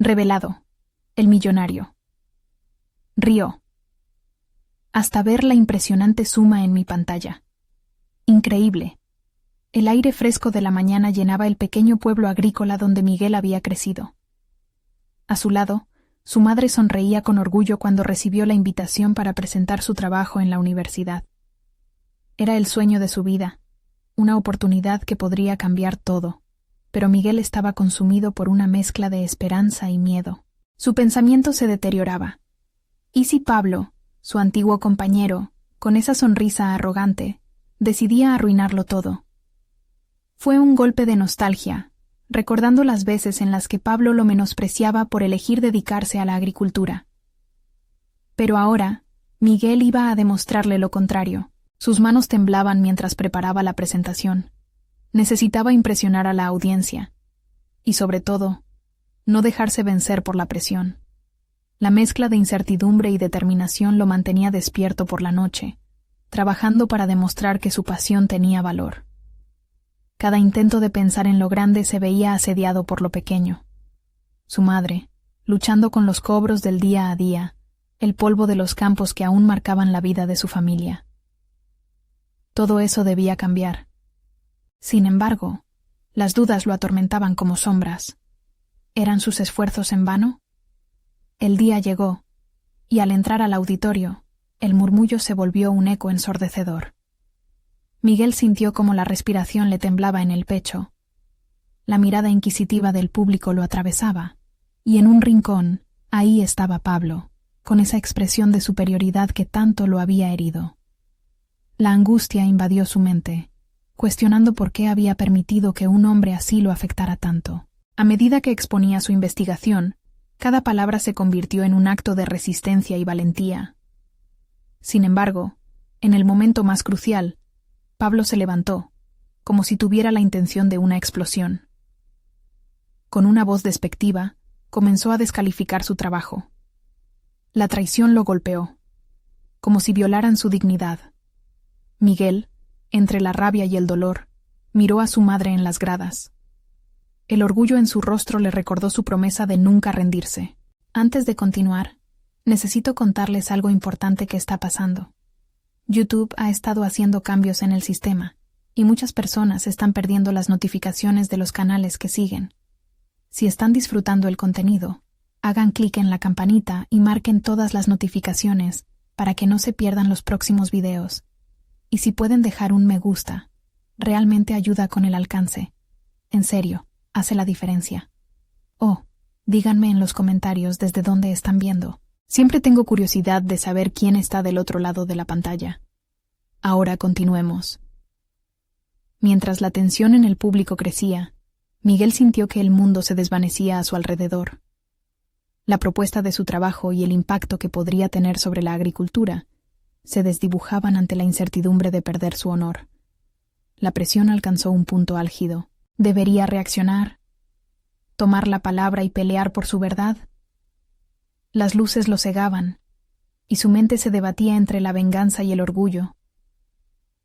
Revelado. El millonario. Rió. Hasta ver la impresionante suma en mi pantalla. Increíble. El aire fresco de la mañana llenaba el pequeño pueblo agrícola donde Miguel había crecido. A su lado, su madre sonreía con orgullo cuando recibió la invitación para presentar su trabajo en la universidad. Era el sueño de su vida, una oportunidad que podría cambiar todo, pero Miguel estaba consumido por una mezcla de esperanza y miedo. Su pensamiento se deterioraba. ¿Y si Pablo, su antiguo compañero, con esa sonrisa arrogante, decidía arruinarlo todo? Fue un golpe de nostalgia, recordando las veces en las que Pablo lo menospreciaba por elegir dedicarse a la agricultura. Pero ahora, Miguel iba a demostrarle lo contrario. Sus manos temblaban mientras preparaba la presentación. Necesitaba impresionar a la audiencia. Y sobre todo, no dejarse vencer por la presión. La mezcla de incertidumbre y determinación lo mantenía despierto por la noche, trabajando para demostrar que su pasión tenía valor. Cada intento de pensar en lo grande se veía asediado por lo pequeño. Su madre, luchando con los cobros del día a día, el polvo de los campos que aún marcaban la vida de su familia. Todo eso debía cambiar. Sin embargo, las dudas lo atormentaban como sombras. ¿Eran sus esfuerzos en vano? El día llegó, y al entrar al auditorio, el murmullo se volvió un eco ensordecedor. Miguel sintió como la respiración le temblaba en el pecho. La mirada inquisitiva del público lo atravesaba, y en un rincón, ahí estaba Pablo, con esa expresión de superioridad que tanto lo había herido. La angustia invadió su mente, cuestionando por qué había permitido que un hombre así lo afectara tanto. A medida que exponía su investigación, cada palabra se convirtió en un acto de resistencia y valentía. Sin embargo, en el momento más crucial, Pablo se levantó, como si tuviera la intención de una explosión. Con una voz despectiva, comenzó a descalificar su trabajo. La traición lo golpeó, como si violaran su dignidad. Miguel, entre la rabia y el dolor, miró a su madre en las gradas. El orgullo en su rostro le recordó su promesa de nunca rendirse. Antes de continuar, necesito contarles algo importante que está pasando. YouTube ha estado haciendo cambios en el sistema, y muchas personas están perdiendo las notificaciones de los canales que siguen. Si están disfrutando el contenido, hagan clic en la campanita y marquen todas las notificaciones para que no se pierdan los próximos videos. Y si pueden dejar un me gusta, realmente ayuda con el alcance. En serio, hace la diferencia. Oh, díganme en los comentarios desde dónde están viendo. Siempre tengo curiosidad de saber quién está del otro lado de la pantalla. Ahora continuemos. Mientras la tensión en el público crecía, Miguel sintió que el mundo se desvanecía a su alrededor. La propuesta de su trabajo y el impacto que podría tener sobre la agricultura se desdibujaban ante la incertidumbre de perder su honor. La presión alcanzó un punto álgido. ¿Debería reaccionar? ¿Tomar la palabra y pelear por su verdad? Las luces lo cegaban, y su mente se debatía entre la venganza y el orgullo.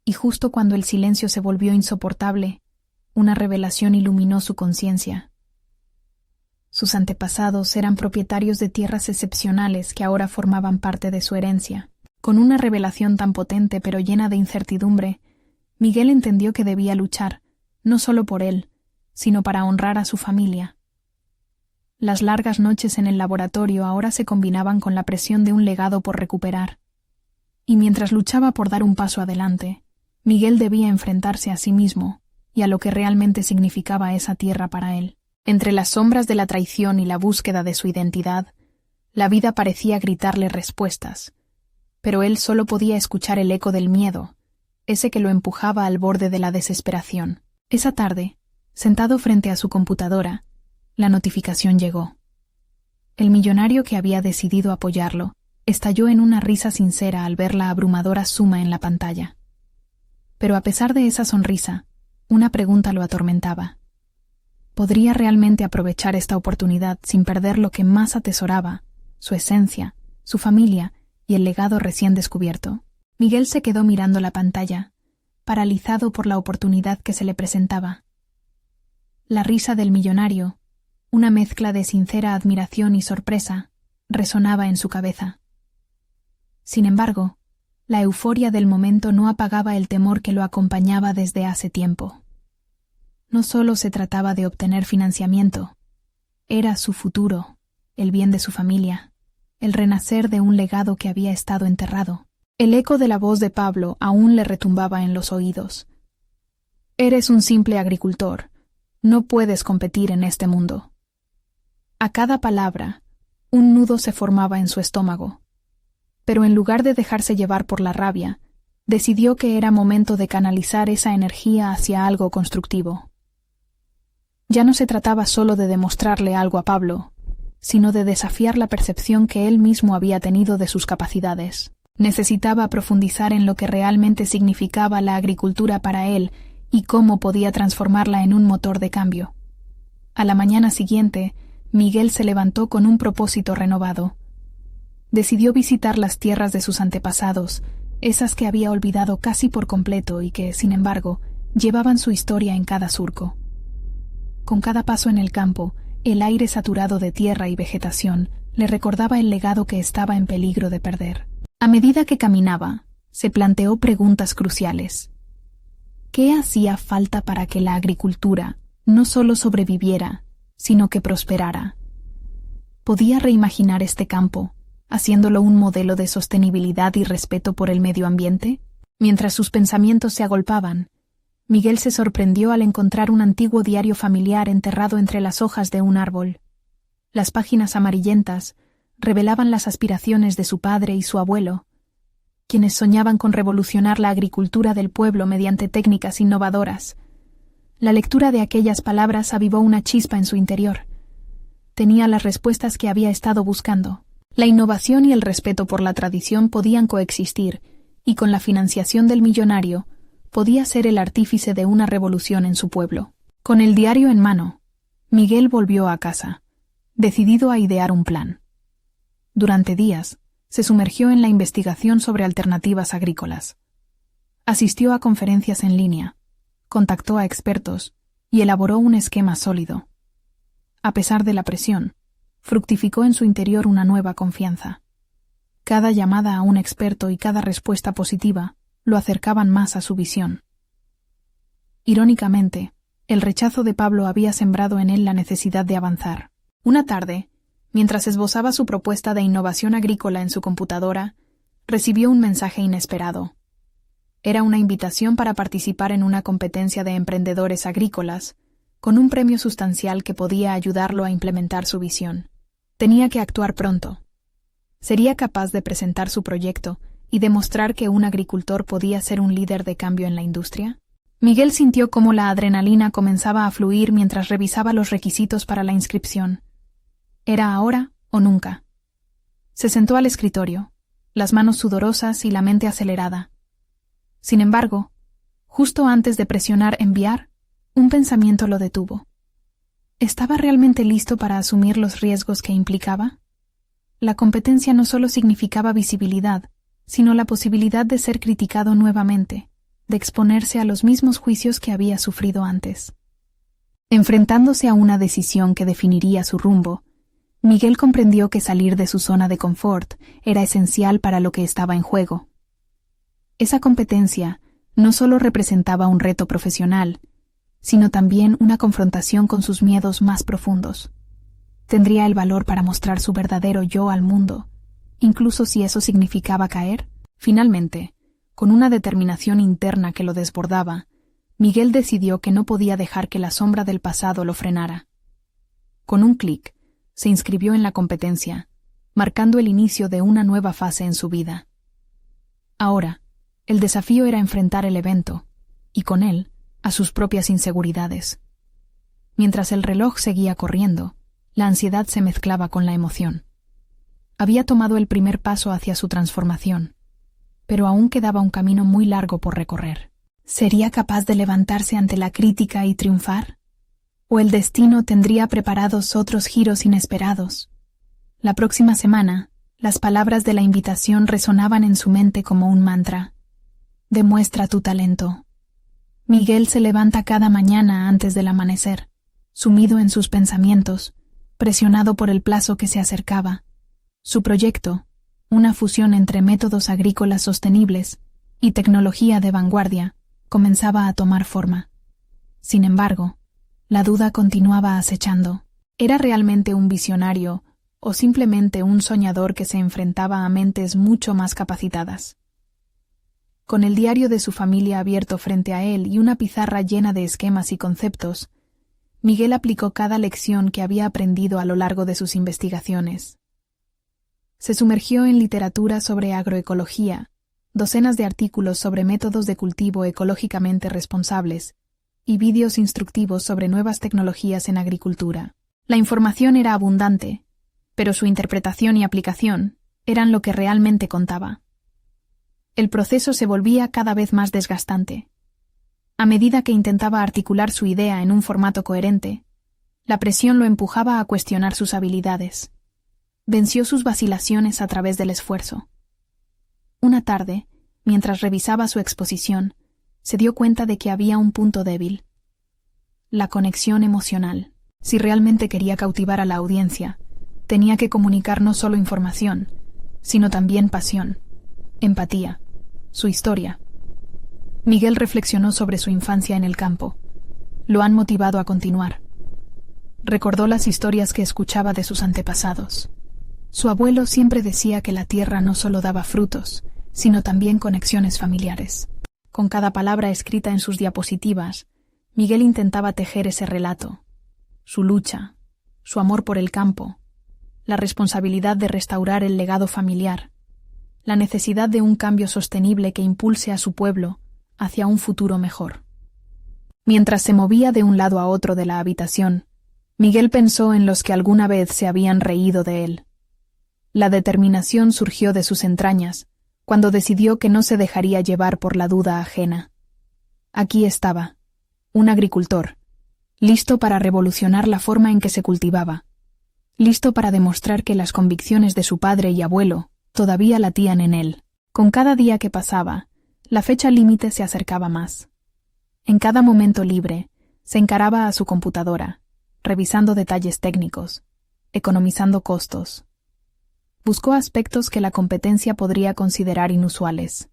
Y justo cuando el silencio se volvió insoportable, una revelación iluminó su conciencia. Sus antepasados eran propietarios de tierras excepcionales que ahora formaban parte de su herencia. Con una revelación tan potente pero llena de incertidumbre, Miguel entendió que debía luchar, no solo por él, sino para honrar a su familia. Las largas noches en el laboratorio ahora se combinaban con la presión de un legado por recuperar. Y mientras luchaba por dar un paso adelante, Miguel debía enfrentarse a sí mismo y a lo que realmente significaba esa tierra para él. Entre las sombras de la traición y la búsqueda de su identidad, la vida parecía gritarle respuestas, pero él solo podía escuchar el eco del miedo, ese que lo empujaba al borde de la desesperación. Esa tarde, sentado frente a su computadora, la notificación llegó. El millonario que había decidido apoyarlo estalló en una risa sincera al ver la abrumadora suma en la pantalla. Pero a pesar de esa sonrisa, una pregunta lo atormentaba. ¿Podría realmente aprovechar esta oportunidad sin perder lo que más atesoraba, su esencia, su familia y el legado recién descubierto? Miguel se quedó mirando la pantalla, paralizado por la oportunidad que se le presentaba. La risa del millonario, Una mezcla de sincera admiración y sorpresa resonaba en su cabeza. Sin embargo, la euforia del momento no apagaba el temor que lo acompañaba desde hace tiempo. No solo se trataba de obtener financiamiento, era su futuro, el bien de su familia, el renacer de un legado que había estado enterrado. El eco de la voz de Pablo aún le retumbaba en los oídos. Eres un simple agricultor, no puedes competir en este mundo. A cada palabra, un nudo se formaba en su estómago. Pero en lugar de dejarse llevar por la rabia, decidió que era momento de canalizar esa energía hacia algo constructivo. Ya no se trataba solo de demostrarle algo a Pablo, sino de desafiar la percepción que él mismo había tenido de sus capacidades. Necesitaba profundizar en lo que realmente significaba la agricultura para él y cómo podía transformarla en un motor de cambio. A la mañana siguiente, Miguel se levantó con un propósito renovado. Decidió visitar las tierras de sus antepasados, esas que había olvidado casi por completo y que, sin embargo, llevaban su historia en cada surco. Con cada paso en el campo, el aire saturado de tierra y vegetación le recordaba el legado que estaba en peligro de perder. A medida que caminaba, se planteó preguntas cruciales. ¿Qué hacía falta para que la agricultura no solo sobreviviera, sino que prosperara? ¿Podía reimaginar este campo, haciéndolo un modelo de sostenibilidad y respeto por el medio ambiente? Mientras sus pensamientos se agolpaban, Miguel se sorprendió al encontrar un antiguo diario familiar enterrado entre las hojas de un árbol. Las páginas amarillentas revelaban las aspiraciones de su padre y su abuelo, quienes soñaban con revolucionar la agricultura del pueblo mediante técnicas innovadoras. La lectura de aquellas palabras avivó una chispa en su interior. Tenía las respuestas que había estado buscando. La innovación y el respeto por la tradición podían coexistir, y con la financiación del millonario, podía ser el artífice de una revolución en su pueblo. Con el diario en mano, Miguel volvió a casa, decidido a idear un plan. Durante días, se sumergió en la investigación sobre alternativas agrícolas. Asistió a conferencias en línea, contactó a expertos y elaboró un esquema sólido. A pesar de la presión, fructificó en su interior una nueva confianza. Cada llamada a un experto y cada respuesta positiva lo acercaban más a su visión. Irónicamente, el rechazo de Pablo había sembrado en él la necesidad de avanzar. Una tarde, mientras esbozaba su propuesta de innovación agrícola en su computadora, recibió un mensaje inesperado. Era una invitación para participar en una competencia de emprendedores agrícolas, con un premio sustancial que podía ayudarlo a implementar su visión. Tenía que actuar pronto. ¿Sería capaz de presentar su proyecto y demostrar que un agricultor podía ser un líder de cambio en la industria? Miguel sintió cómo la adrenalina comenzaba a fluir mientras revisaba los requisitos para la inscripción. Era ahora o nunca. Se sentó al escritorio, las manos sudorosas y la mente acelerada. Sin embargo, justo antes de presionar enviar, un pensamiento lo detuvo. ¿Estaba realmente listo para asumir los riesgos que implicaba? La competencia no solo significaba visibilidad, sino la posibilidad de ser criticado nuevamente, de exponerse a los mismos juicios que había sufrido antes. Enfrentándose a una decisión que definiría su rumbo, Miguel comprendió que salir de su zona de confort era esencial para lo que estaba en juego. Esa competencia no solo representaba un reto profesional, sino también una confrontación con sus miedos más profundos. ¿Tendría el valor para mostrar su verdadero yo al mundo, incluso si eso significaba caer? Finalmente, con una determinación interna que lo desbordaba, Miguel decidió que no podía dejar que la sombra del pasado lo frenara. Con un clic, se inscribió en la competencia, marcando el inicio de una nueva fase en su vida. Ahora, el desafío era enfrentar el evento, y con él, a sus propias inseguridades. Mientras el reloj seguía corriendo, la ansiedad se mezclaba con la emoción. Había tomado el primer paso hacia su transformación, pero aún quedaba un camino muy largo por recorrer. ¿Sería capaz de levantarse ante la crítica y triunfar? ¿O el destino tendría preparados otros giros inesperados? La próxima semana, las palabras de la invitación resonaban en su mente como un mantra. Demuestra tu talento. Miguel se levanta cada mañana antes del amanecer, sumido en sus pensamientos, Presionado por el plazo que se acercaba, su proyecto, una fusión entre métodos agrícolas sostenibles y tecnología de vanguardia, comenzaba a tomar forma. Sin embargo, la duda continuaba acechando. ¿Era realmente un visionario o simplemente un soñador que se enfrentaba a mentes mucho más capacitadas? Con el diario de su familia abierto frente a él y una pizarra llena de esquemas y conceptos, Miguel aplicó cada lección que había aprendido a lo largo de sus investigaciones. Se sumergió en literatura sobre agroecología, docenas de artículos sobre métodos de cultivo ecológicamente responsables y vídeos instructivos sobre nuevas tecnologías en agricultura. La información era abundante, pero su interpretación y aplicación eran lo que realmente contaba. El proceso se volvía cada vez más desgastante. A medida que intentaba articular su idea en un formato coherente, la presión lo empujaba a cuestionar sus habilidades. Venció sus vacilaciones a través del esfuerzo. Una tarde, mientras revisaba su exposición, se dio cuenta de que había un punto débil: la conexión emocional. Si realmente quería cautivar a la audiencia, tenía que comunicar no solo información, sino también pasión, empatía, su historia. Miguel reflexionó sobre su infancia en el campo. Lo han motivado a continuar. Recordó las historias que escuchaba de sus antepasados. Su abuelo siempre decía que la tierra no solo daba frutos, sino también conexiones familiares. Con cada palabra escrita en sus diapositivas, Miguel intentaba tejer ese relato: su lucha, su amor por el campo, la responsabilidad de restaurar el legado familiar, la necesidad de un cambio sostenible que impulse a su pueblo hacia un futuro mejor. Mientras se movía de un lado a otro de la habitación, Miguel pensó en los que alguna vez se habían reído de él. La determinación surgió de sus entrañas cuando decidió que no se dejaría llevar por la duda ajena. Aquí estaba, un agricultor, listo para revolucionar la forma en que se cultivaba, listo para demostrar que las convicciones de su padre y abuelo todavía latían en él. Con cada día que pasaba, la fecha límite se acercaba más. En cada momento libre, se encaraba a su computadora, revisando detalles técnicos, economizando costos. Buscó aspectos que la competencia podría considerar inusuales,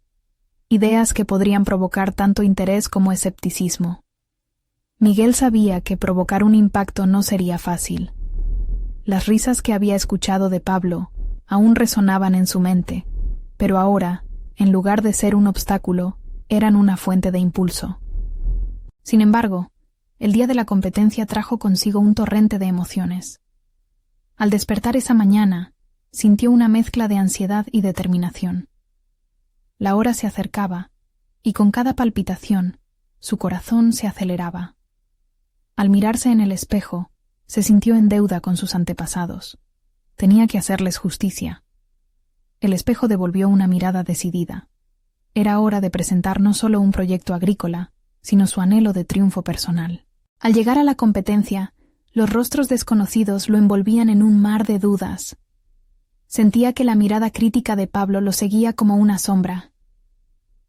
ideas que podrían provocar tanto interés como escepticismo. Miguel sabía que provocar un impacto no sería fácil. Las risas que había escuchado de Pablo aún resonaban en su mente, pero ahora, en lugar de ser un obstáculo, eran una fuente de impulso. Sin embargo, el día de la competencia trajo consigo un torrente de emociones. Al despertar esa mañana, sintió una mezcla de ansiedad y determinación. La hora se acercaba, y con cada palpitación, su corazón se aceleraba. Al mirarse en el espejo, se sintió en deuda con sus antepasados. Tenía que hacerles justicia. El espejo devolvió una mirada decidida. Era hora de presentar no solo un proyecto agrícola, sino su anhelo de triunfo personal. Al llegar a la competencia, los rostros desconocidos lo envolvían en un mar de dudas. Sentía que la mirada crítica de Pablo lo seguía como una sombra.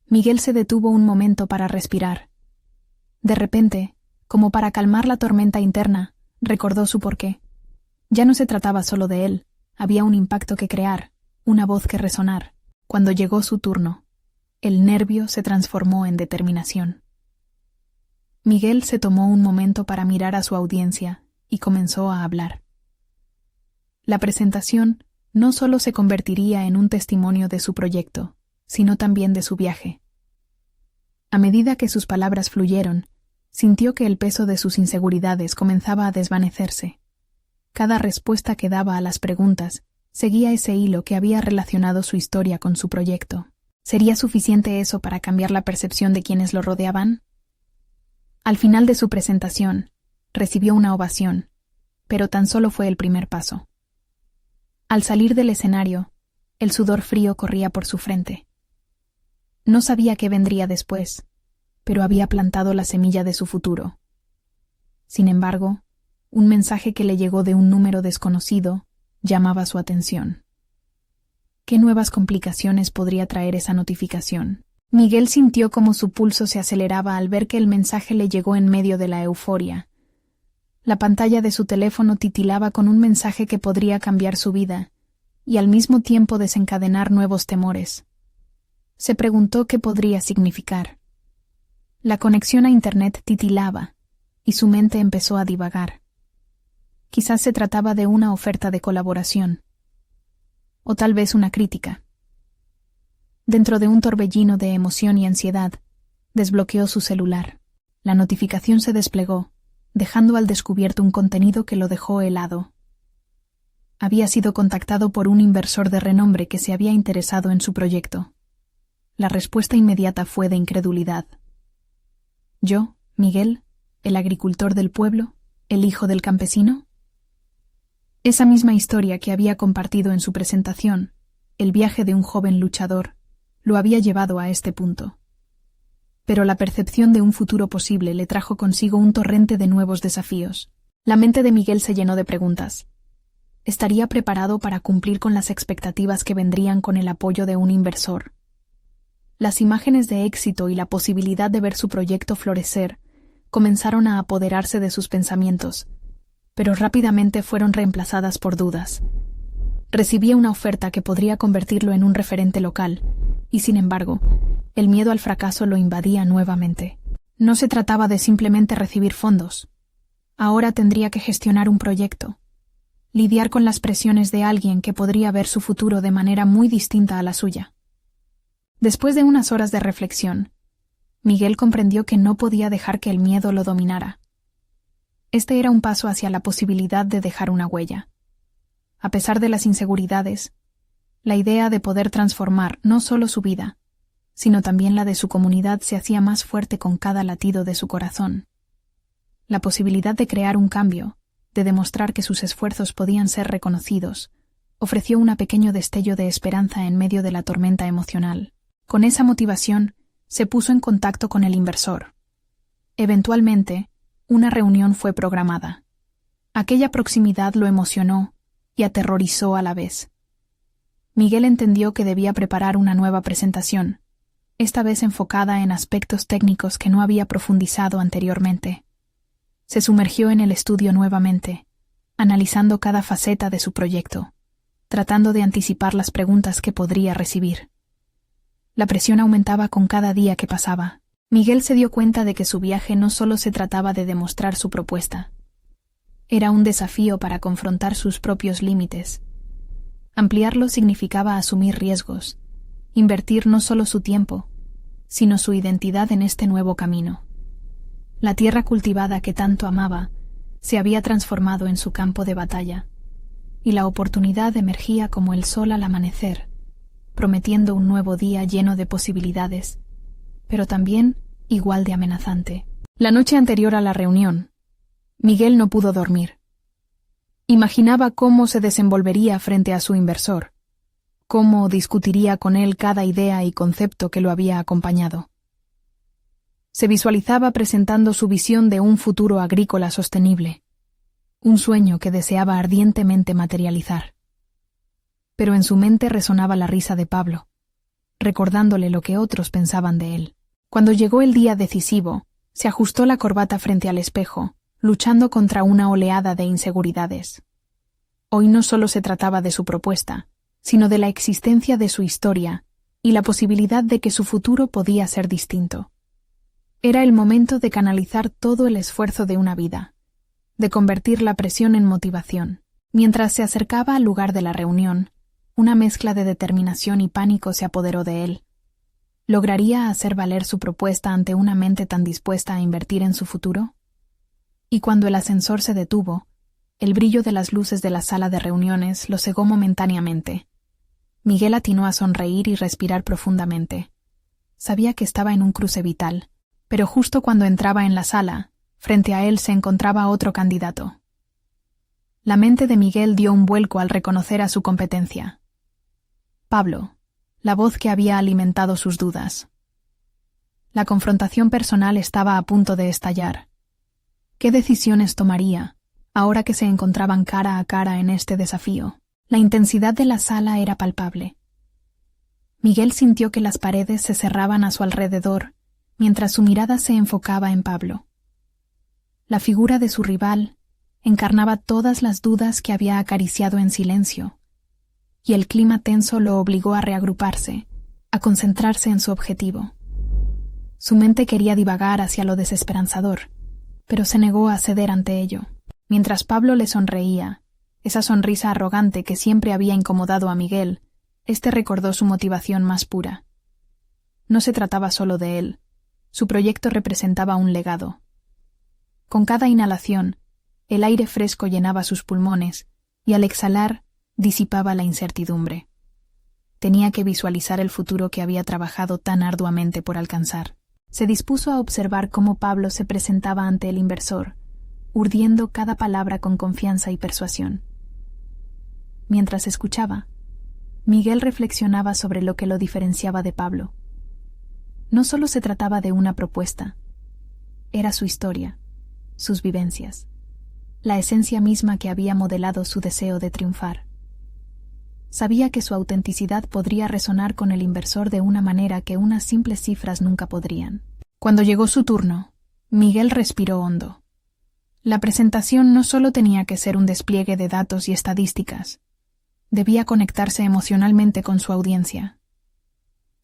Miguel se detuvo un momento para respirar. De repente, como para calmar la tormenta interna, recordó su porqué. Ya no se trataba solo de él, había un impacto que crear, una voz que resonar. Cuando llegó su turno, el nervio se transformó en determinación. Miguel se tomó un momento para mirar a su audiencia y comenzó a hablar. La presentación no solo se convertiría en un testimonio de su proyecto, sino también de su viaje. A medida que sus palabras fluyeron, sintió que el peso de sus inseguridades comenzaba a desvanecerse. Cada respuesta que daba a las preguntas seguía ese hilo que había relacionado su historia con su proyecto. ¿Sería suficiente eso para cambiar la percepción de quienes lo rodeaban? Al final de su presentación, recibió una ovación, pero tan solo fue el primer paso. Al salir del escenario, el sudor frío corría por su frente. No sabía qué vendría después, pero había plantado la semilla de su futuro. Sin embargo, un mensaje que le llegó de un número desconocido llamaba su atención. ¿Qué nuevas complicaciones podría traer esa notificación? Miguel sintió como su pulso se aceleraba al ver que el mensaje le llegó en medio de la euforia. La pantalla de su teléfono titilaba con un mensaje que podría cambiar su vida y al mismo tiempo desencadenar nuevos temores. Se preguntó qué podría significar. La conexión a Internet titilaba y su mente empezó a divagar. Quizás se trataba de una oferta de colaboración, o tal vez una crítica. Dentro de un torbellino de emoción y ansiedad, desbloqueó su celular. La notificación se desplegó, dejando al descubierto un contenido que lo dejó helado. Había sido contactado por un inversor de renombre que se había interesado en su proyecto. La respuesta inmediata fue de incredulidad. ¿Yo, Miguel, el agricultor del pueblo, el hijo del campesino? Esa misma historia que había compartido en su presentación, el viaje de un joven luchador, lo había llevado a este punto. Pero la percepción de un futuro posible le trajo consigo un torrente de nuevos desafíos. La mente de Miguel se llenó de preguntas. ¿Estaría preparado para cumplir con las expectativas que vendrían con el apoyo de un inversor? Las imágenes de éxito y la posibilidad de ver su proyecto florecer comenzaron a apoderarse de sus pensamientos, pero rápidamente fueron reemplazadas por dudas. Recibía una oferta que podría convertirlo en un referente local, y sin embargo, el miedo al fracaso lo invadía nuevamente. No se trataba de simplemente recibir fondos. Ahora tendría que gestionar un proyecto, lidiar con las presiones de alguien que podría ver su futuro de manera muy distinta a la suya. Después de unas horas de reflexión, Miguel comprendió que no podía dejar que el miedo lo dominara. Este era un paso hacia la posibilidad de dejar una huella. A pesar de las inseguridades, la idea de poder transformar no solo su vida, sino también la de su comunidad se hacía más fuerte con cada latido de su corazón. La posibilidad de crear un cambio, de demostrar que sus esfuerzos podían ser reconocidos, ofreció un pequeño destello de esperanza en medio de la tormenta emocional. Con esa motivación, se puso en contacto con el inversor. Eventualmente, una reunión fue programada. Aquella proximidad lo emocionó y aterrorizó a la vez. Miguel entendió que debía preparar una nueva presentación, esta vez enfocada en aspectos técnicos que no había profundizado anteriormente. Se sumergió en el estudio nuevamente, analizando cada faceta de su proyecto, tratando de anticipar las preguntas que podría recibir. La presión aumentaba con cada día que pasaba. Miguel se dio cuenta de que su viaje no solo se trataba de demostrar su propuesta. Era un desafío para confrontar sus propios límites. Ampliarlo significaba asumir riesgos, invertir no solo su tiempo, sino su identidad en este nuevo camino. La tierra cultivada que tanto amaba se había transformado en su campo de batalla, y la oportunidad emergía como el sol al amanecer, prometiendo un nuevo día lleno de posibilidades, pero también igual de amenazante. La noche anterior a la reunión, Miguel no pudo dormir. Imaginaba cómo se desenvolvería frente a su inversor, cómo discutiría con él cada idea y concepto que lo había acompañado. Se visualizaba presentando su visión de un futuro agrícola sostenible, un sueño que deseaba ardientemente materializar. Pero en su mente resonaba la risa de Pablo, recordándole lo que otros pensaban de él. Cuando llegó el día decisivo, se ajustó la corbata frente al espejo, luchando contra una oleada de inseguridades. Hoy no solo se trataba de su propuesta, sino de la existencia de su historia y la posibilidad de que su futuro podía ser distinto. Era el momento de canalizar todo el esfuerzo de una vida, de convertir la presión en motivación. Mientras se acercaba al lugar de la reunión, una mezcla de determinación y pánico se apoderó de él. ¿Lograría hacer valer su propuesta ante una mente tan dispuesta a invertir en su futuro? Y cuando el ascensor se detuvo, el brillo de las luces de la sala de reuniones lo cegó momentáneamente. Miguel atinó a sonreír y respirar profundamente. Sabía que estaba en un cruce vital, pero justo cuando entraba en la sala, frente a él se encontraba otro candidato. La mente de Miguel dio un vuelco al reconocer a su competencia. Pablo, la voz que había alimentado sus dudas. La confrontación personal estaba a punto de estallar. ¿Qué decisiones tomaría, ahora que se encontraban cara a cara en este desafío? La intensidad de la sala era palpable. Miguel sintió que las paredes se cerraban a su alrededor, mientras su mirada se enfocaba en Pablo. La figura de su rival encarnaba todas las dudas que había acariciado en silencio, y el clima tenso lo obligó a reagruparse, a concentrarse en su objetivo. Su mente quería divagar hacia lo desesperanzador, pero se negó a ceder ante ello. Mientras Pablo le sonreía, esa sonrisa arrogante que siempre había incomodado a Miguel, éste recordó su motivación más pura. No se trataba solo de él, su proyecto representaba un legado. Con cada inhalación, el aire fresco llenaba sus pulmones y al exhalar disipaba la incertidumbre. Tenía que visualizar el futuro que había trabajado tan arduamente por alcanzar. Se dispuso a observar cómo Pablo se presentaba ante el inversor, urdiendo cada palabra con confianza y persuasión. Mientras escuchaba, Miguel reflexionaba sobre lo que lo diferenciaba de Pablo. No solo se trataba de una propuesta, era su historia, sus vivencias, la esencia misma que había modelado su deseo de triunfar. Sabía que su autenticidad podría resonar con el inversor de una manera que unas simples cifras nunca podrían. Cuando llegó su turno, Miguel respiró hondo. La presentación no solo tenía que ser un despliegue de datos y estadísticas, debía conectarse emocionalmente con su audiencia.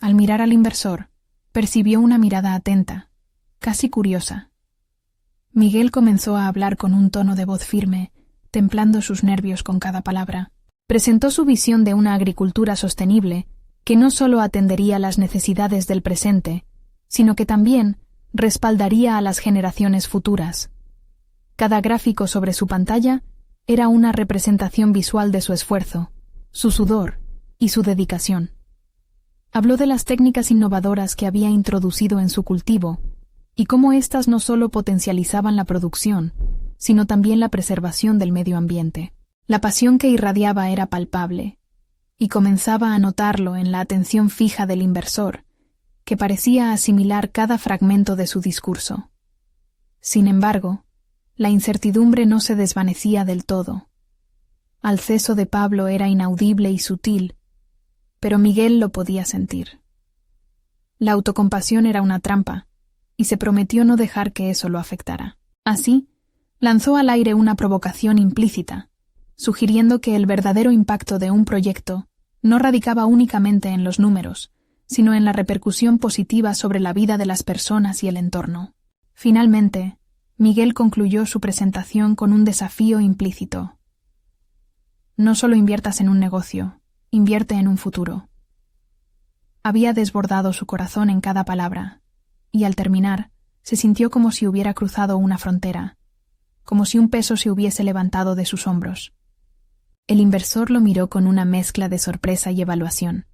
Al mirar al inversor, percibió una mirada atenta, casi curiosa. Miguel comenzó a hablar con un tono de voz firme, templando sus nervios con cada palabra. Presentó su visión de una agricultura sostenible que no solo atendería las necesidades del presente, sino que también respaldaría a las generaciones futuras. Cada gráfico sobre su pantalla era una representación visual de su esfuerzo, su sudor y su dedicación. Habló de las técnicas innovadoras que había introducido en su cultivo y cómo éstas no solo potencializaban la producción, sino también la preservación del medio ambiente. La pasión que irradiaba era palpable, y comenzaba a notarlo en la atención fija del inversor, que parecía asimilar cada fragmento de su discurso. Sin embargo, la incertidumbre no se desvanecía del todo. Al ceso de Pablo era inaudible y sutil, pero Miguel lo podía sentir. La autocompasión era una trampa, y se prometió no dejar que eso lo afectara. Así, lanzó al aire una provocación implícita, sugiriendo que el verdadero impacto de un proyecto no radicaba únicamente en los números, sino en la repercusión positiva sobre la vida de las personas y el entorno. Finalmente, Miguel concluyó su presentación con un desafío implícito. No solo inviertas en un negocio, invierte en un futuro. Había desbordado su corazón en cada palabra, y al terminar, se sintió como si hubiera cruzado una frontera, como si un peso se hubiese levantado de sus hombros. El inversor lo miró con una mezcla de sorpresa y evaluación.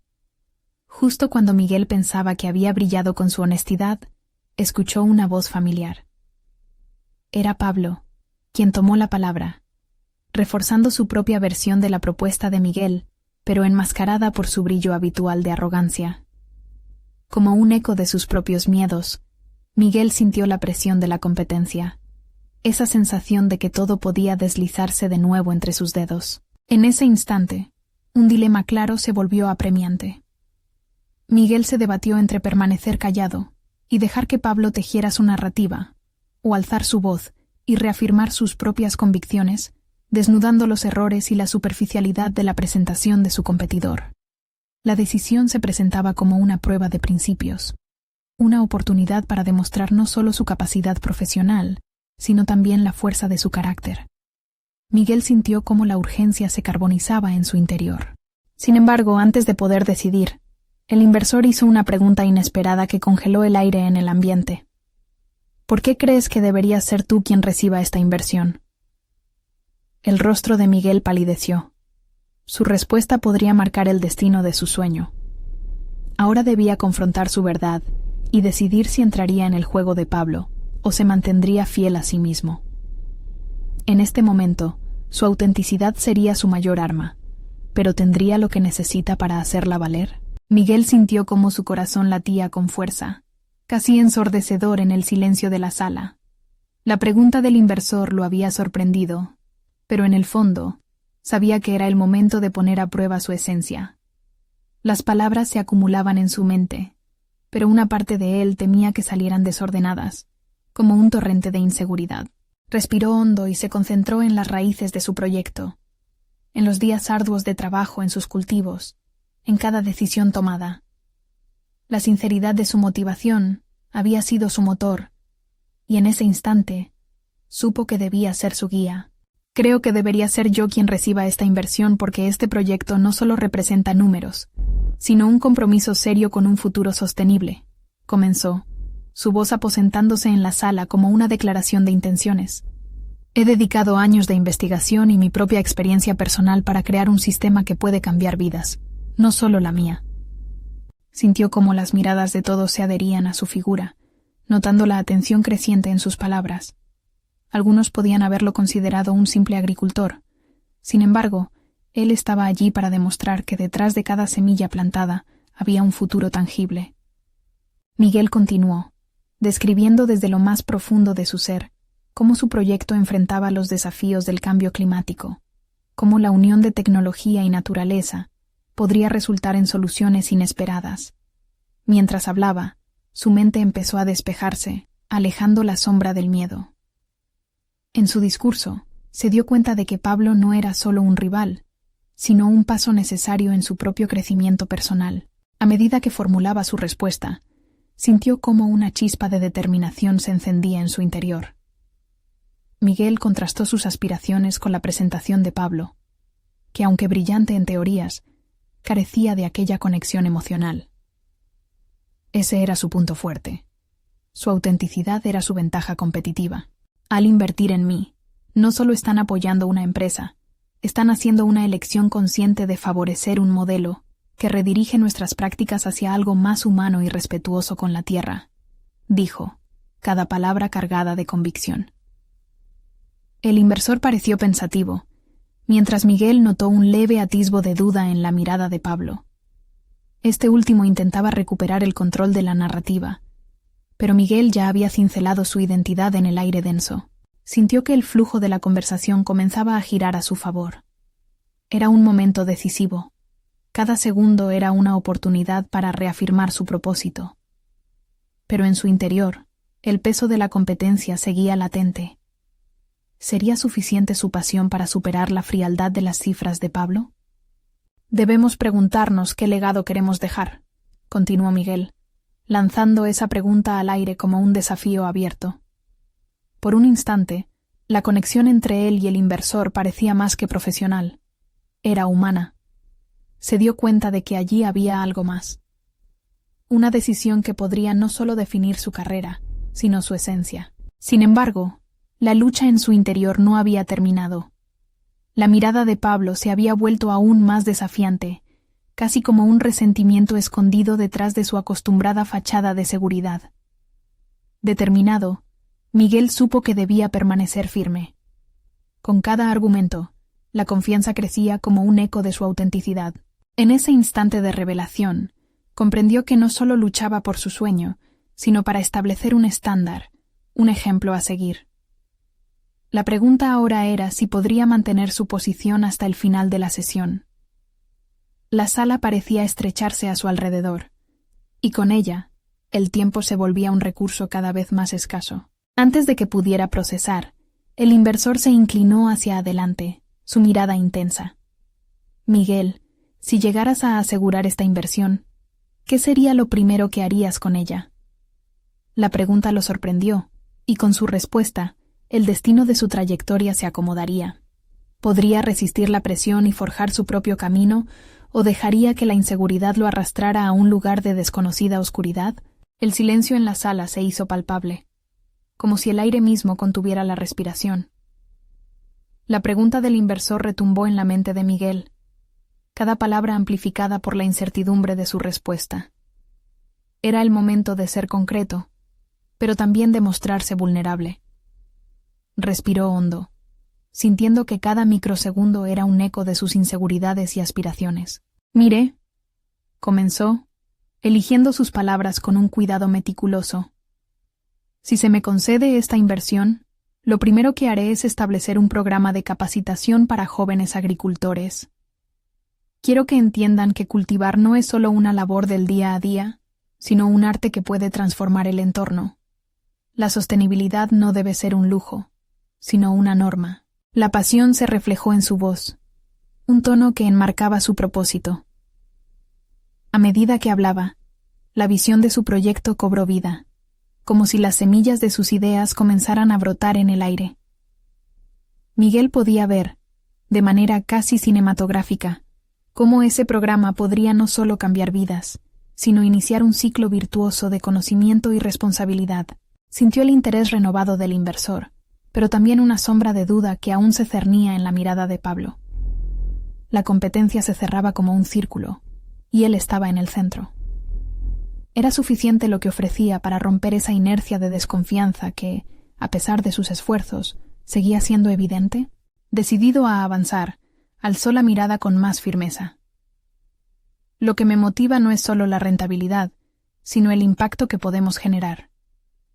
Justo cuando Miguel pensaba que había brillado con su honestidad, escuchó una voz familiar. Era Pablo, quien tomó la palabra, reforzando su propia versión de la propuesta de Miguel, pero enmascarada por su brillo habitual de arrogancia. Como un eco de sus propios miedos, Miguel sintió la presión de la competencia, esa sensación de que todo podía deslizarse de nuevo entre sus dedos. En ese instante, un dilema claro se volvió apremiante. Miguel se debatió entre permanecer callado y dejar que Pablo tejiera su narrativa, o alzar su voz y reafirmar sus propias convicciones, desnudando los errores y la superficialidad de la presentación de su competidor. La decisión se presentaba como una prueba de principios, una oportunidad para demostrar no solo su capacidad profesional, sino también la fuerza de su carácter. Miguel sintió cómo la urgencia se carbonizaba en su interior. Sin embargo, antes de poder decidir, el inversor hizo una pregunta inesperada que congeló el aire en el ambiente. ¿Por qué crees que deberías ser tú quien reciba esta inversión? El rostro de Miguel palideció. Su respuesta podría marcar el destino de su sueño. Ahora debía confrontar su verdad y decidir si entraría en el juego de Pablo o se mantendría fiel a sí mismo. En este momento, su autenticidad sería su mayor arma, pero ¿tendría lo que necesita para hacerla valer? Miguel sintió cómo su corazón latía con fuerza, casi ensordecedor en el silencio de la sala. La pregunta del inversor lo había sorprendido, pero en el fondo, sabía que era el momento de poner a prueba su esencia. Las palabras se acumulaban en su mente, pero una parte de él temía que salieran desordenadas, como un torrente de inseguridad. Respiró hondo y se concentró en las raíces de su proyecto, en los días arduos de trabajo en sus cultivos, en cada decisión tomada. La sinceridad de su motivación había sido su motor, y en ese instante supo que debía ser su guía. Creo que debería ser yo quien reciba esta inversión porque este proyecto no solo representa números, sino un compromiso serio con un futuro sostenible, comenzó, su voz aposentándose en la sala como una declaración de intenciones. He dedicado años de investigación y mi propia experiencia personal para crear un sistema que puede cambiar vidas, no solo la mía. Sintió cómo las miradas de todos se adherían a su figura, notando la atención creciente en sus palabras. Algunos podían haberlo considerado un simple agricultor. Sin embargo, él estaba allí para demostrar que detrás de cada semilla plantada había un futuro tangible. Miguel continuó, describiendo desde lo más profundo de su ser cómo su proyecto enfrentaba los desafíos del cambio climático, cómo la unión de tecnología y naturaleza podría resultar en soluciones inesperadas. Mientras hablaba, su mente empezó a despejarse, alejando la sombra del miedo. En su discurso, se dio cuenta de que Pablo no era solo un rival, sino un paso necesario en su propio crecimiento personal. A medida que formulaba su respuesta, sintió cómo una chispa de determinación se encendía en su interior. Miguel contrastó sus aspiraciones con la presentación de Pablo, que aunque brillante en teorías, carecía de aquella conexión emocional. Ese era su punto fuerte. Su autenticidad era su ventaja competitiva. Al invertir en mí, no solo están apoyando una empresa, están haciendo una elección consciente de favorecer un modelo que redirige nuestras prácticas hacia algo más humano y respetuoso con la tierra, dijo, cada palabra cargada de convicción. El inversor pareció pensativo, mientras Miguel notó un leve atisbo de duda en la mirada de Pablo. Este último intentaba recuperar el control de la narrativa, pero Miguel ya había cincelado su identidad en el aire denso. Sintió que el flujo de la conversación comenzaba a girar a su favor. Era un momento decisivo. Cada segundo era una oportunidad para reafirmar su propósito. Pero en su interior, el peso de la competencia seguía latente. ¿Sería suficiente su pasión para superar la frialdad de las cifras de Pablo? Debemos preguntarnos qué legado queremos dejar, continuó Miguel, lanzando esa pregunta al aire como un desafío abierto. Por un instante, la conexión entre él y el inversor parecía más que profesional. Era humana. Se dio cuenta de que allí había algo más. Una decisión que podría no solo definir su carrera, sino su esencia. Sin embargo, la lucha en su interior no había terminado. La mirada de Pablo se había vuelto aún más desafiante, casi como un resentimiento escondido detrás de su acostumbrada fachada de seguridad. Determinado, Miguel supo que debía permanecer firme. Con cada argumento, la confianza crecía como un eco de su autenticidad. En ese instante de revelación, comprendió que no solo luchaba por su sueño, sino para establecer un estándar, un ejemplo a seguir. La pregunta ahora era si podría mantener su posición hasta el final de la sesión. La sala parecía estrecharse a su alrededor, y con ella, el tiempo se volvía un recurso cada vez más escaso. Antes de que pudiera procesar, el inversor se inclinó hacia adelante, su mirada intensa. Miguel, si llegaras a asegurar esta inversión, ¿qué sería lo primero que harías con ella? La pregunta lo sorprendió, y con su respuesta, el destino de su trayectoria se acomodaría. ¿Podría resistir la presión y forjar su propio camino, o dejaría que la inseguridad lo arrastrara a un lugar de desconocida oscuridad? El silencio en la sala se hizo palpable, como si el aire mismo contuviera la respiración. La pregunta del inversor retumbó en la mente de Miguel, cada palabra amplificada por la incertidumbre de su respuesta. Era el momento de ser concreto, pero también de mostrarse vulnerable. Respiró hondo, sintiendo que cada microsegundo era un eco de sus inseguridades y aspiraciones. «Mire», comenzó, eligiendo sus palabras con un cuidado meticuloso. «Si se me concede esta inversión, lo primero que haré es establecer un programa de capacitación para jóvenes agricultores. Quiero que entiendan que cultivar no es solo una labor del día a día, sino un arte que puede transformar el entorno. La sostenibilidad no debe ser un lujo, sino una norma. La pasión se reflejó en su voz, un tono que enmarcaba su propósito. A medida que hablaba, la visión de su proyecto cobró vida, como si las semillas de sus ideas comenzaran a brotar en el aire. Miguel podía ver, de manera casi cinematográfica, cómo ese programa podría no solo cambiar vidas, sino iniciar un ciclo virtuoso de conocimiento y responsabilidad. Sintió el interés renovado del inversor, pero también una sombra de duda que aún se cernía en la mirada de Pablo. La competencia se cerraba como un círculo, y él estaba en el centro. ¿Era suficiente lo que ofrecía para romper esa inercia de desconfianza que, a pesar de sus esfuerzos, seguía siendo evidente? Decidido a avanzar, alzó la mirada con más firmeza. Lo que me motiva no es solo la rentabilidad, sino el impacto que podemos generar.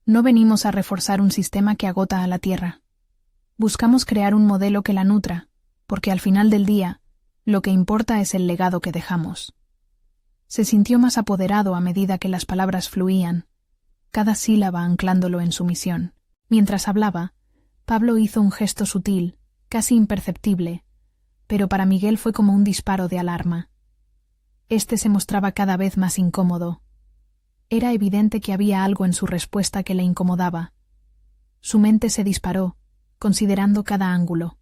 No venimos a reforzar un sistema que agota a la Tierra. Buscamos crear un modelo que la nutra, porque al final del día, lo que importa es el legado que dejamos. Se sintió más apoderado a medida que las palabras fluían, cada sílaba anclándolo en su misión. Mientras hablaba, Pablo hizo un gesto sutil, casi imperceptible, pero para Miguel fue como un disparo de alarma. Este se mostraba cada vez más incómodo. Era evidente que había algo en su respuesta que le incomodaba. Su mente se disparó, considerando cada ángulo.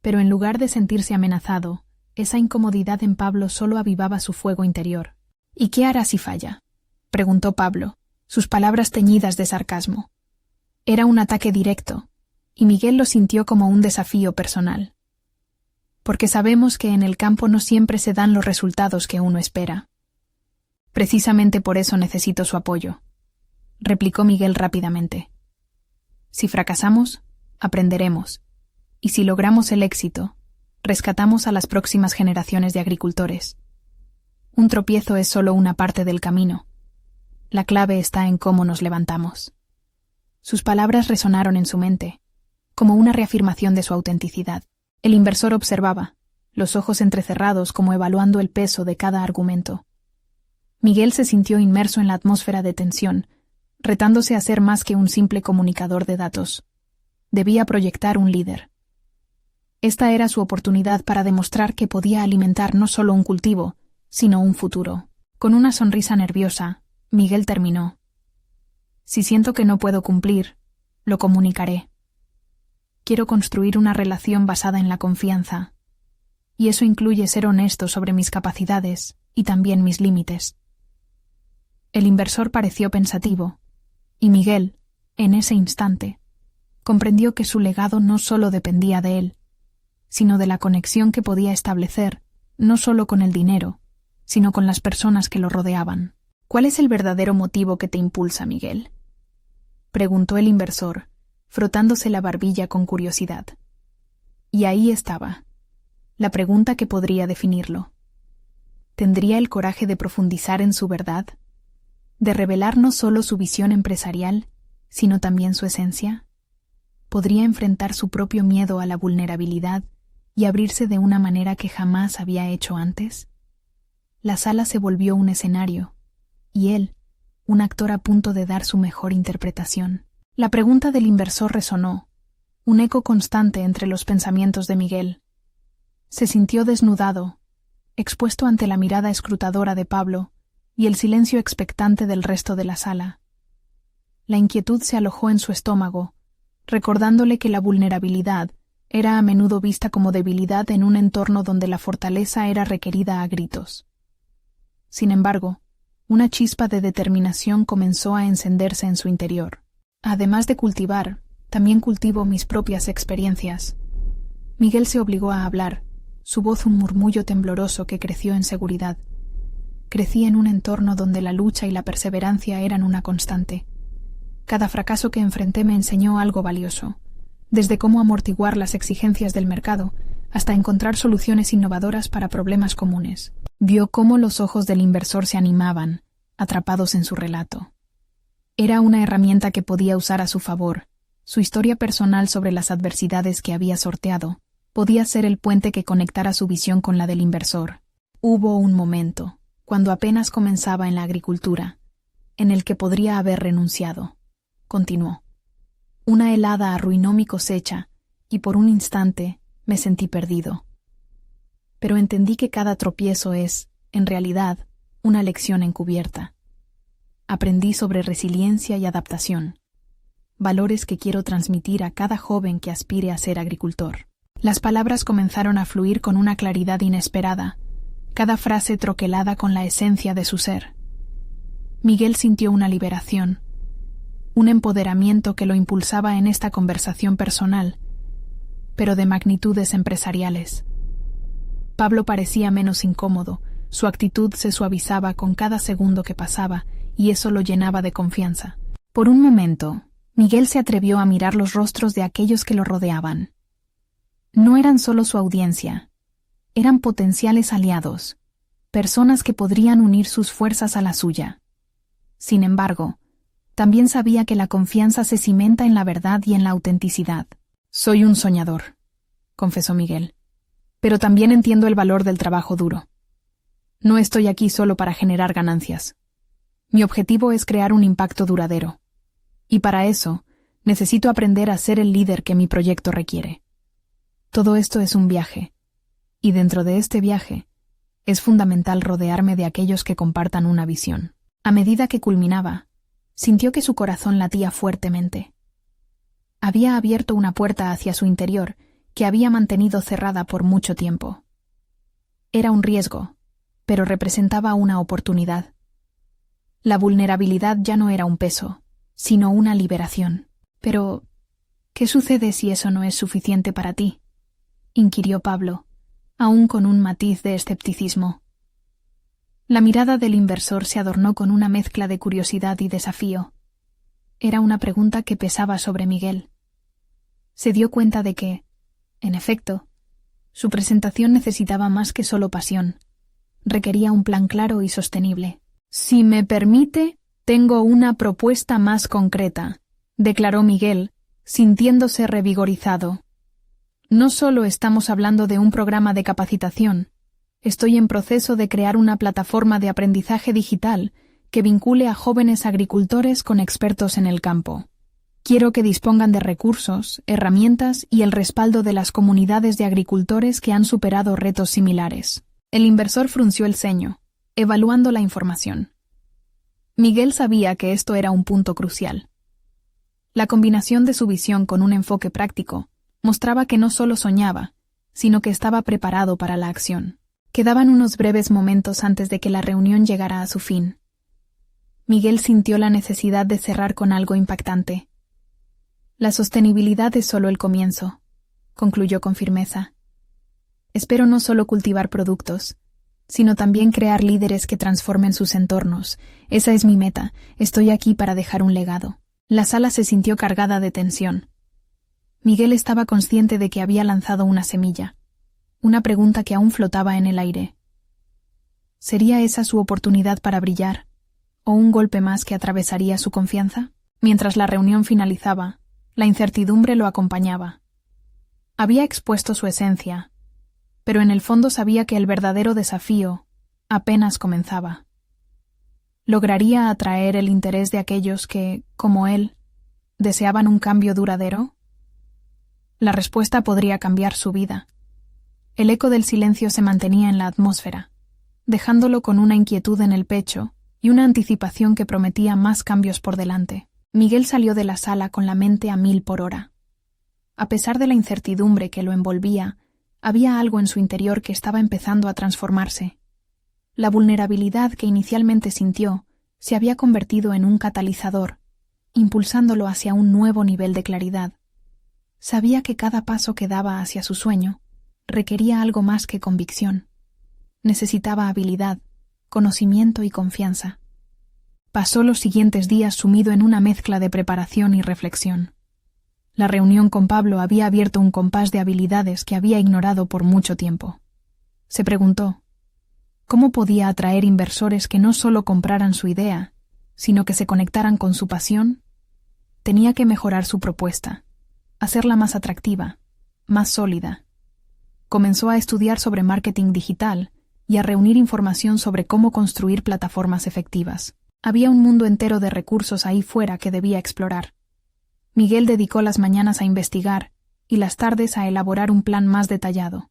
Pero en lugar de sentirse amenazado, esa incomodidad en Pablo solo avivaba su fuego interior. ¿Y qué hará si falla?, preguntó Pablo, sus palabras teñidas de sarcasmo. Era un ataque directo, y Miguel lo sintió como un desafío personal. Porque sabemos que en el campo no siempre se dan los resultados que uno espera. Precisamente por eso necesito su apoyo, replicó Miguel rápidamente. Si fracasamos, aprenderemos, y si logramos el éxito, rescatamos a las próximas generaciones de agricultores. Un tropiezo es solo una parte del camino. La clave está en cómo nos levantamos. Sus palabras resonaron en su mente, como una reafirmación de su autenticidad. El inversor observaba, los ojos entrecerrados como evaluando el peso de cada argumento. Miguel se sintió inmerso en la atmósfera de tensión, retándose a ser más que un simple comunicador de datos. Debía proyectar un líder. Esta era su oportunidad para demostrar que podía alimentar no solo un cultivo, sino un futuro. Con una sonrisa nerviosa, Miguel terminó. Si siento que no puedo cumplir, lo comunicaré. Quiero construir una relación basada en la confianza, y eso incluye ser honesto sobre mis capacidades y también mis límites. El inversor pareció pensativo, y Miguel, en ese instante, comprendió que su legado no solo dependía de él, sino de la conexión que podía establecer, no solo con el dinero, sino con las personas que lo rodeaban. ¿Cuál es el verdadero motivo que te impulsa, Miguel?, preguntó el inversor, frotándose la barbilla con curiosidad. Y ahí estaba, la pregunta que podría definirlo. ¿Tendría el coraje de profundizar en su verdad? ¿De revelar no solo su visión empresarial, sino también su esencia? ¿Podría enfrentar su propio miedo a la vulnerabilidad y abrirse de una manera que jamás había hecho antes? La sala se volvió un escenario, y él, un actor a punto de dar su mejor interpretación. La pregunta del inversor resonó, un eco constante entre los pensamientos de Miguel. Se sintió desnudado, expuesto ante la mirada escrutadora de Pablo y el silencio expectante del resto de la sala. La inquietud se alojó en su estómago, recordándole que la vulnerabilidad era a menudo vista como debilidad en un entorno donde la fortaleza era requerida a gritos. Sin embargo, una chispa de determinación comenzó a encenderse en su interior. Además de cultivar, también cultivo mis propias experiencias. Miguel se obligó a hablar, su voz un murmullo tembloroso que creció en seguridad. Crecí en un entorno donde la lucha y la perseverancia eran una constante. Cada fracaso que enfrenté me enseñó algo valioso, desde cómo amortiguar las exigencias del mercado hasta encontrar soluciones innovadoras para problemas comunes. Vio cómo los ojos del inversor se animaban, atrapados en su relato. Era una herramienta que podía usar a su favor. Su historia personal sobre las adversidades que había sorteado podía ser el puente que conectara su visión con la del inversor. Hubo un momento, cuando apenas comenzaba en la agricultura, en el que podría haber renunciado. Continuó. Una helada arruinó mi cosecha y por un instante me sentí perdido. Pero entendí que cada tropiezo es, en realidad, una lección encubierta. Aprendí sobre resiliencia y adaptación, valores que quiero transmitir a cada joven que aspire a ser agricultor. Las palabras comenzaron a fluir con una claridad inesperada, cada frase troquelada con la esencia de su ser. Miguel sintió una liberación, un empoderamiento que lo impulsaba en esta conversación personal, pero de magnitudes empresariales. Pablo parecía menos incómodo, su actitud se suavizaba con cada segundo que pasaba, y eso lo llenaba de confianza. Por un momento, Miguel se atrevió a mirar los rostros de aquellos que lo rodeaban. No eran solo su audiencia, eran potenciales aliados, personas que podrían unir sus fuerzas a la suya. Sin embargo, también sabía que la confianza se cimenta en la verdad y en la autenticidad. «Soy un soñador», confesó Miguel, «pero también entiendo el valor del trabajo duro. No estoy aquí solo para generar ganancias. Mi objetivo es crear un impacto duradero. Y para eso, necesito aprender a ser el líder que mi proyecto requiere. Todo esto es un viaje, y dentro de este viaje, es fundamental rodearme de aquellos que compartan una visión». A medida que culminaba, sintió que su corazón latía fuertemente. Había abierto una puerta hacia su interior que había mantenido cerrada por mucho tiempo. Era un riesgo, pero representaba una oportunidad. La vulnerabilidad ya no era un peso, sino una liberación. «Pero, ¿qué sucede si eso no es suficiente para ti?», inquirió Pablo, aún con un matiz de escepticismo. La mirada del inversor se adornó con una mezcla de curiosidad y desafío. Era una pregunta que pesaba sobre Miguel. Se dio cuenta de que, en efecto, su presentación necesitaba más que solo pasión. Requería un plan claro y sostenible. «Si me permite, tengo una propuesta más concreta», declaró Miguel, sintiéndose revigorizado. «No solo estamos hablando de un programa de capacitación. Estoy en proceso de crear una plataforma de aprendizaje digital que vincule a jóvenes agricultores con expertos en el campo. Quiero que dispongan de recursos, herramientas y el respaldo de las comunidades de agricultores que han superado retos similares». El inversor frunció el ceño, evaluando la información. Miguel sabía que esto era un punto crucial. La combinación de su visión con un enfoque práctico mostraba que no solo soñaba, sino que estaba preparado para la acción. Quedaban unos breves momentos antes de que la reunión llegara a su fin. Miguel sintió la necesidad de cerrar con algo impactante. «La sostenibilidad es solo el comienzo», concluyó con firmeza. «Espero no solo cultivar productos, sino también crear líderes que transformen sus entornos. Esa es mi meta. Estoy aquí para dejar un legado». La sala se sintió cargada de tensión. Miguel estaba consciente de que había lanzado una semilla, una pregunta que aún flotaba en el aire. ¿Sería esa su oportunidad para brillar, o un golpe más que atravesaría su confianza? Mientras la reunión finalizaba, la incertidumbre lo acompañaba. Había expuesto su esencia, pero en el fondo sabía que el verdadero desafío apenas comenzaba. ¿Lograría atraer el interés de aquellos que, como él, deseaban un cambio duradero? La respuesta podría cambiar su vida. El eco del silencio se mantenía en la atmósfera, dejándolo con una inquietud en el pecho y una anticipación que prometía más cambios por delante. Miguel salió de la sala con la mente a 1000 por hora. A pesar de la incertidumbre que lo envolvía, había algo en su interior que estaba empezando a transformarse. La vulnerabilidad que inicialmente sintió se había convertido en un catalizador, impulsándolo hacia un nuevo nivel de claridad. Sabía que cada paso que daba hacia su sueño requería algo más que convicción. Necesitaba habilidad, conocimiento y confianza. Pasó los siguientes días sumido en una mezcla de preparación y reflexión. La reunión con Pablo había abierto un compás de habilidades que había ignorado por mucho tiempo. Se preguntó, ¿cómo podía atraer inversores que no solo compraran su idea, sino que se conectaran con su pasión? Tenía que mejorar su propuesta, hacerla más atractiva, más sólida. Comenzó a estudiar sobre marketing digital y a reunir información sobre cómo construir plataformas efectivas. Había un mundo entero de recursos ahí fuera que debía explorar. Miguel dedicó las mañanas a investigar y las tardes a elaborar un plan más detallado.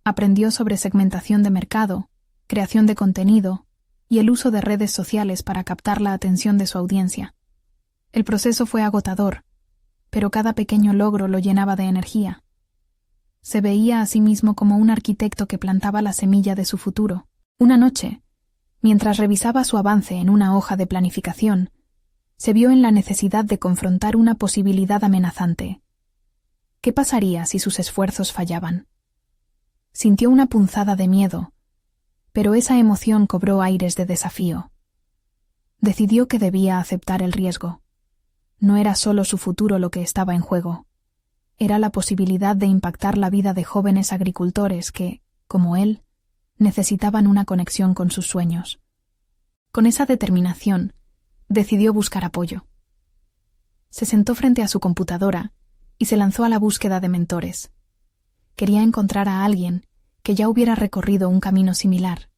Aprendió sobre segmentación de mercado, creación de contenido y el uso de redes sociales para captar la atención de su audiencia. El proceso fue agotador, pero cada pequeño logro lo llenaba de energía. Se veía a sí mismo como un arquitecto que plantaba la semilla de su futuro. Una noche, mientras revisaba su avance en una hoja de planificación, se vio en la necesidad de confrontar una posibilidad amenazante. ¿Qué pasaría si sus esfuerzos fallaban? Sintió una punzada de miedo, pero esa emoción cobró aires de desafío. Decidió que debía aceptar el riesgo. No era solo su futuro lo que estaba en juego. Era la posibilidad de impactar la vida de jóvenes agricultores que, como él, necesitaban una conexión con sus sueños. Con esa determinación, decidió buscar apoyo. Se sentó frente a su computadora y se lanzó a la búsqueda de mentores. Quería encontrar a alguien que ya hubiera recorrido un camino similar,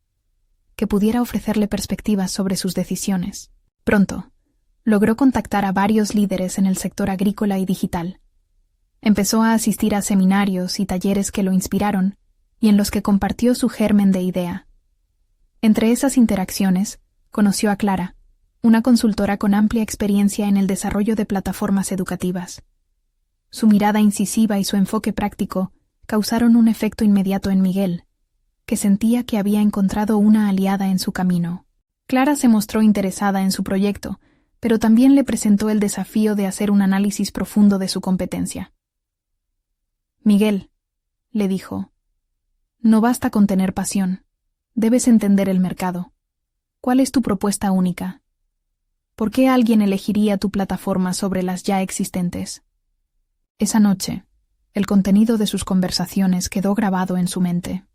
que pudiera ofrecerle perspectivas sobre sus decisiones. Pronto, logró contactar a varios líderes en el sector agrícola y digital. Empezó a asistir a seminarios y talleres que lo inspiraron y en los que compartió su germen de idea. Entre esas interacciones, conoció a Clara, una consultora con amplia experiencia en el desarrollo de plataformas educativas. Su mirada incisiva y su enfoque práctico causaron un efecto inmediato en Miguel, que sentía que había encontrado una aliada en su camino. Clara se mostró interesada en su proyecto, pero también le presentó el desafío de hacer un análisis profundo de su competencia. Miguel, le dijo, no basta con tener pasión, debes entender el mercado. ¿Cuál es tu propuesta única? ¿Por qué alguien elegiría tu plataforma sobre las ya existentes? Esa noche, el contenido de sus conversaciones quedó grabado en su mente.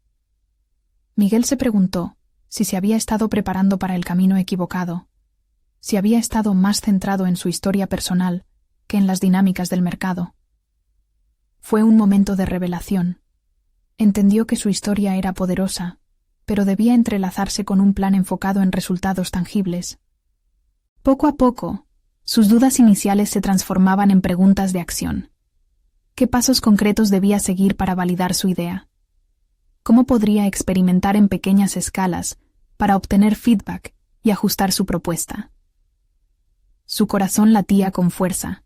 Miguel se preguntó si se había estado preparando para el camino equivocado, si había estado más centrado en su historia personal que en las dinámicas del mercado. Fue un momento de revelación. Entendió que su historia era poderosa, pero debía entrelazarse con un plan enfocado en resultados tangibles. Poco a poco, sus dudas iniciales se transformaban en preguntas de acción. ¿Qué pasos concretos debía seguir para validar su idea? ¿Cómo podría experimentar en pequeñas escalas para obtener feedback y ajustar su propuesta? Su corazón latía con fuerza,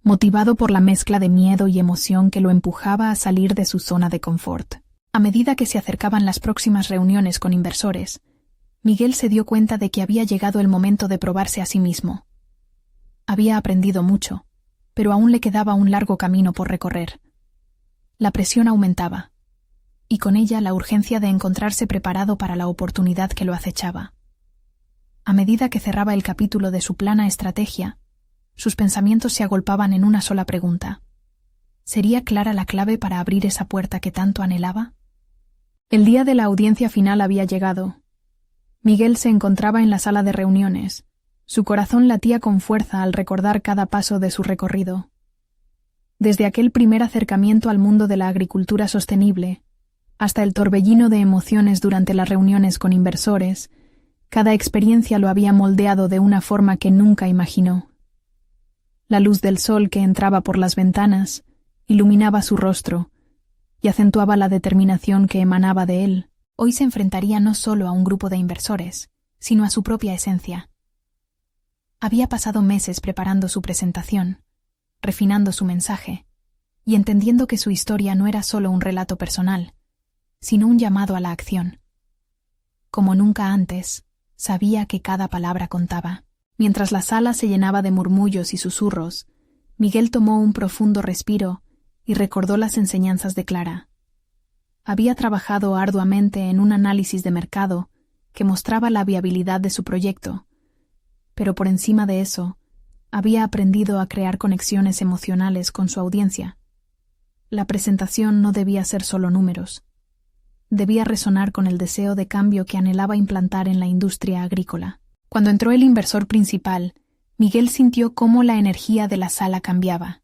motivado por la mezcla de miedo y emoción que lo empujaba a salir de su zona de confort. A medida que se acercaban las próximas reuniones con inversores, Miguel se dio cuenta de que había llegado el momento de probarse a sí mismo. Había aprendido mucho, pero aún le quedaba un largo camino por recorrer. La presión aumentaba, y con ella la urgencia de encontrarse preparado para la oportunidad que lo acechaba. A medida que cerraba el capítulo de su plana estrategia, sus pensamientos se agolpaban en una sola pregunta. ¿Sería Clara la clave para abrir esa puerta que tanto anhelaba? El día de la audiencia final había llegado. Miguel se encontraba en la sala de reuniones. Su corazón latía con fuerza al recordar cada paso de su recorrido. Desde aquel primer acercamiento al mundo de la agricultura sostenible, hasta el torbellino de emociones durante las reuniones con inversores, cada experiencia lo había moldeado de una forma que nunca imaginó. La luz del sol que entraba por las ventanas iluminaba su rostro y acentuaba la determinación que emanaba de él. Hoy se enfrentaría no solo a un grupo de inversores, sino a su propia esencia. Había pasado meses preparando su presentación, refinando su mensaje y entendiendo que su historia no era solo un relato personal, sino un llamado a la acción. Como nunca antes, sabía que cada palabra contaba. Mientras la sala se llenaba de murmullos y susurros, Miguel tomó un profundo respiro y recordó las enseñanzas de Clara. Había trabajado arduamente en un análisis de mercado que mostraba la viabilidad de su proyecto, pero por encima de eso, había aprendido a crear conexiones emocionales con su audiencia. La presentación no debía ser solo números. Debía resonar con el deseo de cambio que anhelaba implantar en la industria agrícola. Cuando entró el inversor principal, Miguel sintió cómo la energía de la sala cambiaba.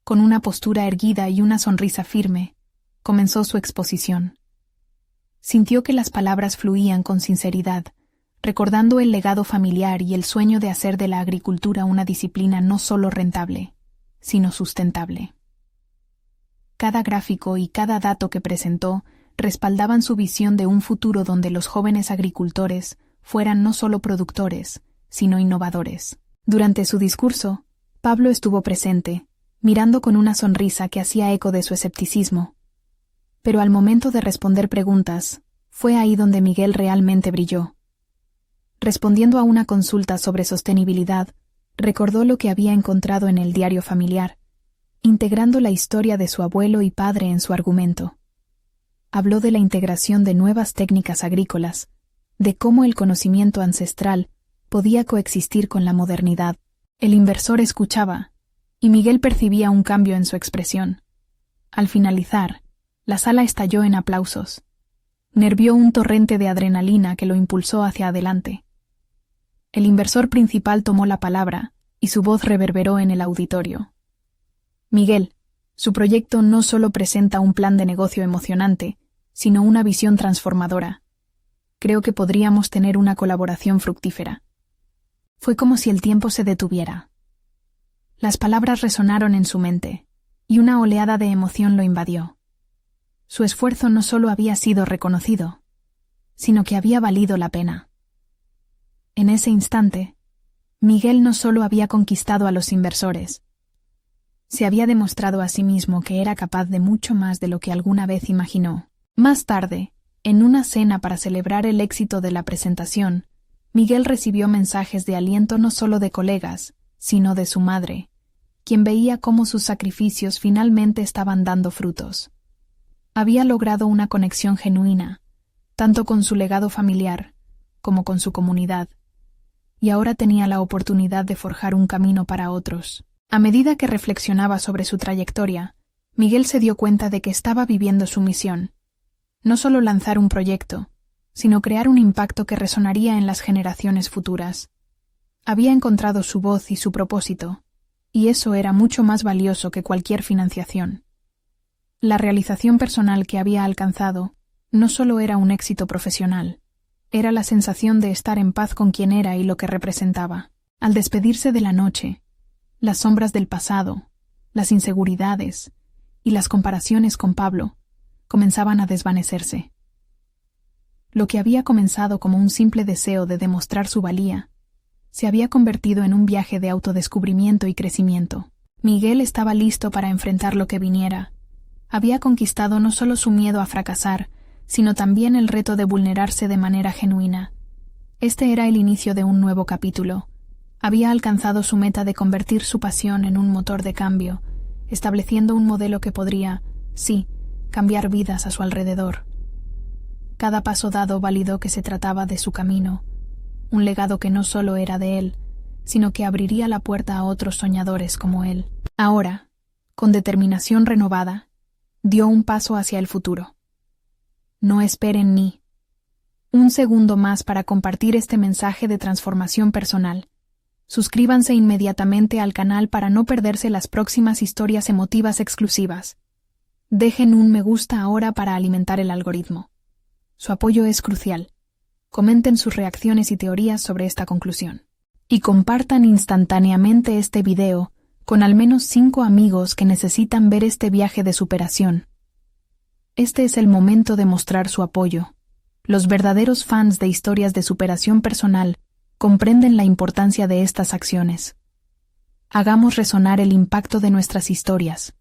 Con una postura erguida y una sonrisa firme, comenzó su exposición. Sintió que las palabras fluían con sinceridad, recordando el legado familiar y el sueño de hacer de la agricultura una disciplina no solo rentable, sino sustentable. Cada gráfico y cada dato que presentó respaldaban su visión de un futuro donde los jóvenes agricultores fueran no solo productores, sino innovadores. Durante su discurso, Pablo estuvo presente, mirando con una sonrisa que hacía eco de su escepticismo. Pero al momento de responder preguntas, fue ahí donde Miguel realmente brilló. Respondiendo a una consulta sobre sostenibilidad, recordó lo que había encontrado en el diario familiar, integrando la historia de su abuelo y padre en su argumento. Habló de la integración de nuevas técnicas agrícolas, de cómo el conocimiento ancestral podía coexistir con la modernidad. El inversor escuchaba, y Miguel percibía un cambio en su expresión. Al finalizar, la sala estalló en aplausos. Nervió un torrente de adrenalina que lo impulsó hacia adelante. El inversor principal tomó la palabra, y su voz reverberó en el auditorio. Miguel, su proyecto no solo presenta un plan de negocio emocionante, sino una visión transformadora. Creo que podríamos tener una colaboración fructífera. Fue como si el tiempo se detuviera. Las palabras resonaron en su mente, y una oleada de emoción lo invadió. Su esfuerzo no solo había sido reconocido, sino que había valido la pena. En ese instante, Miguel no solo había conquistado a los inversores, se había demostrado a sí mismo que era capaz de mucho más de lo que alguna vez imaginó. Más tarde, en una cena para celebrar el éxito de la presentación, Miguel recibió mensajes de aliento no solo de colegas, sino de su madre, quien veía cómo sus sacrificios finalmente estaban dando frutos. Había logrado una conexión genuina, tanto con su legado familiar como con su comunidad, y ahora tenía la oportunidad de forjar un camino para otros. A medida que reflexionaba sobre su trayectoria, Miguel se dio cuenta de que estaba viviendo su misión. No solo lanzar un proyecto, sino crear un impacto que resonaría en las generaciones futuras. Había encontrado su voz y su propósito, y eso era mucho más valioso que cualquier financiación. La realización personal que había alcanzado no solo era un éxito profesional, era la sensación de estar en paz con quien era y lo que representaba. Al despedirse de la noche, las sombras del pasado, las inseguridades y las comparaciones con Pablo comenzaban a desvanecerse. Lo que había comenzado como un simple deseo de demostrar su valía, se había convertido en un viaje de autodescubrimiento y crecimiento. Miguel estaba listo para enfrentar lo que viniera. Había conquistado no solo su miedo a fracasar, sino también el reto de vulnerarse de manera genuina. Este era el inicio de un nuevo capítulo. Había alcanzado su meta de convertir su pasión en un motor de cambio, estableciendo un modelo que podría, sí, cambiar vidas a su alrededor. Cada paso dado validó que se trataba de su camino, un legado que no solo era de él, sino que abriría la puerta a otros soñadores como él. Ahora, con determinación renovada, dio un paso hacia el futuro. No esperen ni un segundo más para compartir este mensaje de transformación personal. Suscríbanse inmediatamente al canal para no perderse las próximas historias emotivas exclusivas. Dejen un me gusta ahora para alimentar el algoritmo. Su apoyo es crucial. Comenten sus reacciones y teorías sobre esta conclusión. Y compartan instantáneamente este video con al menos 5 amigos que necesitan ver este viaje de superación. Este es el momento de mostrar su apoyo. Los verdaderos fans de historias de superación personal comprenden la importancia de estas acciones. Hagamos resonar el impacto de nuestras historias.